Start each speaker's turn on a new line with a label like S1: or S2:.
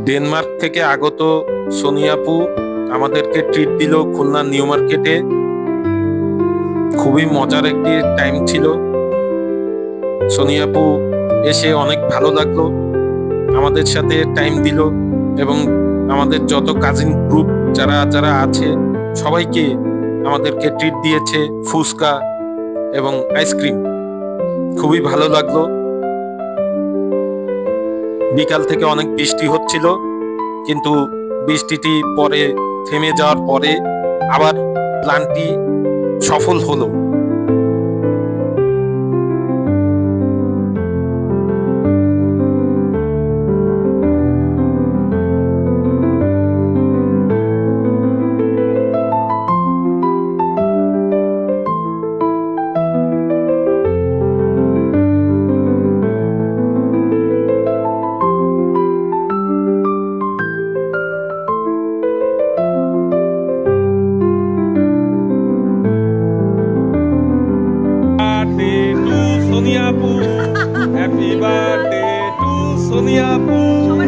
S1: Denmark থেকে আগত Sony আপু আমাদেরকে ট্রিট দিল খুলনা নিউ মার্কেটে। খুবই মজার একটি টাইম ছিল। সোনি আপু এসে অনেক ভালো লাগলো, আমাদের সাথে টাইম দিল এবং আমাদের যত কাজিন গ্রুপ যারা যারা আছে সবাইকে আমাদেরকে ট্রিট দিয়েছে, ফুচকা এবং আইসক্রিম। খুবই ভালো লাগলো। বিকাল থেকে অনেক বৃষ্টি হচ্ছিল, কিন্তু বৃষ্টিটি পরে থেমে যাওয়ার পরে আবার প্ল্যানটি সফল হলো।
S2: Happy birthday to Sonia Poo.